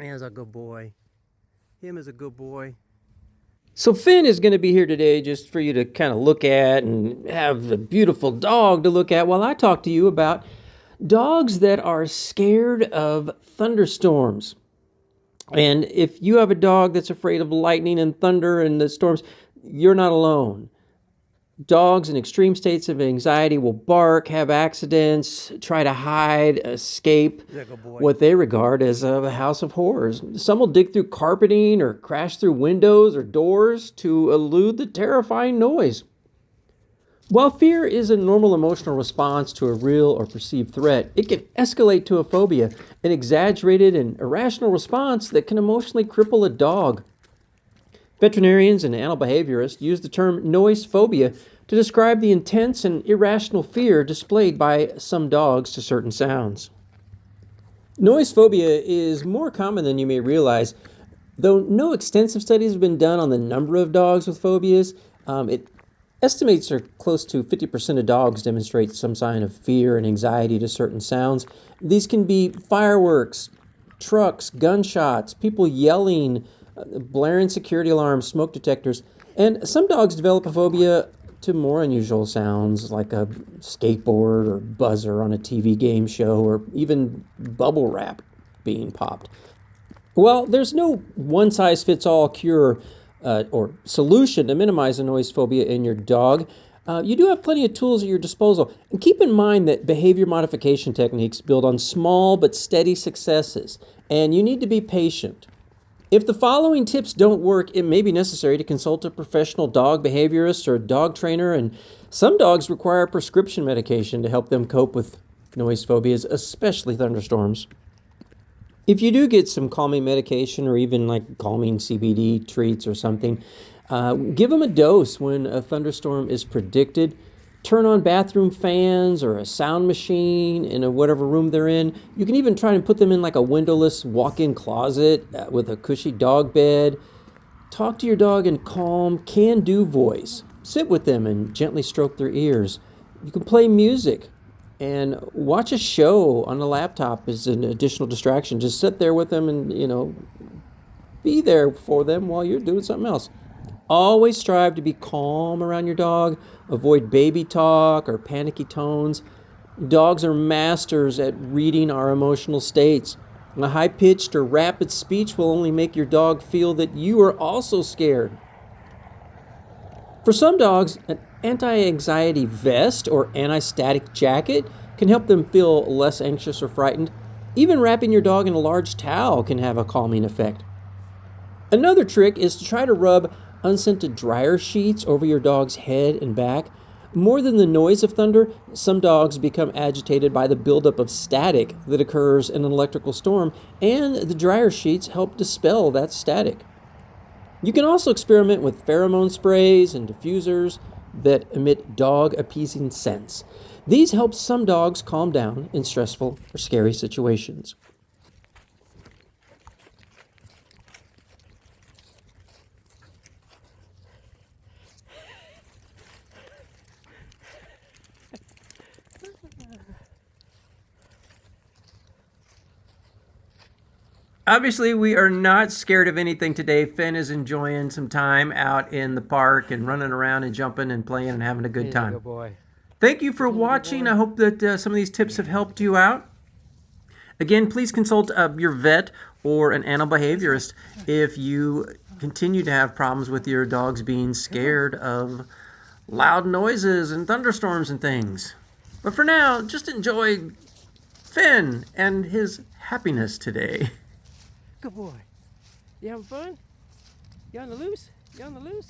He's a good boy. Him is a good boy. So Finn is going to be here today just for you to kind of look at and have a beautiful dog to look at while I talk to you about dogs that are scared of thunderstorms. And if you have a dog that's afraid of lightning and thunder and the storms, you're not alone. Dogs in extreme states of anxiety will bark, have accidents, try to hide, escape He's a good boy. what they regard as a house of horrors. Some will dig through carpeting or crash through windows or doors to elude the terrifying noise. While fear is a normal emotional response to a real or perceived threat, it can escalate to a phobia, an exaggerated and irrational response that can emotionally cripple a dog. Veterinarians and animal behaviorists use the term noise phobia to describe the intense and irrational fear displayed by some dogs to certain sounds. Noise phobia is more common than you may realize. Though no extensive studies have been done on the number of dogs with phobias, it estimates are close to 50% of dogs demonstrate some sign of fear and anxiety to certain sounds. These can be fireworks, trucks, gunshots, people yelling, blaring security alarms, smoke detectors, and some dogs develop a phobia to more unusual sounds like a skateboard or buzzer on a TV game show or even bubble wrap being popped. Well, there's no one-size-fits-all cure or solution to minimize the noise phobia in your dog. You do have plenty of tools at your disposal. And keep in mind that behavior modification techniques build on small but steady successes, and you need to be patient. If the following tips don't work, it may be necessary to consult a professional dog behaviorist or dog trainer, and some dogs require prescription medication to help them cope with noise phobias, especially thunderstorms. If you do get some calming medication or even like calming CBD treats or something, give them a dose when a thunderstorm is predicted. Turn on bathroom fans or a sound machine in whatever room they're in. You can even try and put them in like a windowless walk-in closet with a cushy dog bed. Talk to your dog in calm, can-do voice. Sit with them and gently stroke their ears. You can play music and watch a show on a laptop as an additional distraction. Just sit there with them and, be there for them while you're doing something else. Always strive to be calm around your dog. Avoid baby talk or panicky tones. Dogs are masters at reading our emotional states. A high-pitched or rapid speech will only make your dog feel that you are also scared. For some dogs, an anti-anxiety vest or anti-static jacket can help them feel less anxious or frightened. Even wrapping your dog in a large towel can have a calming effect. Another trick is to try to rub unscented dryer sheets over your dog's head and back. More than the noise of thunder, some dogs become agitated by the buildup of static that occurs in an electrical storm, and the dryer sheets help dispel that static. You can also experiment with pheromone sprays and diffusers that emit dog-appeasing scents. These help some dogs calm down in stressful or scary situations. Obviously, we are not scared of anything today. Finn is enjoying some time out in the park and running around and jumping and playing and having a good He's a time. good boy. Thank you for watching. I hope that some of these tips have helped you out. Again, please consult your vet or an animal behaviorist if you continue to have problems with your dogs being scared of loud noises and thunderstorms and things. But for now, just enjoy Finn and his happiness today. Good boy. You having fun? You on the loose? You on the loose?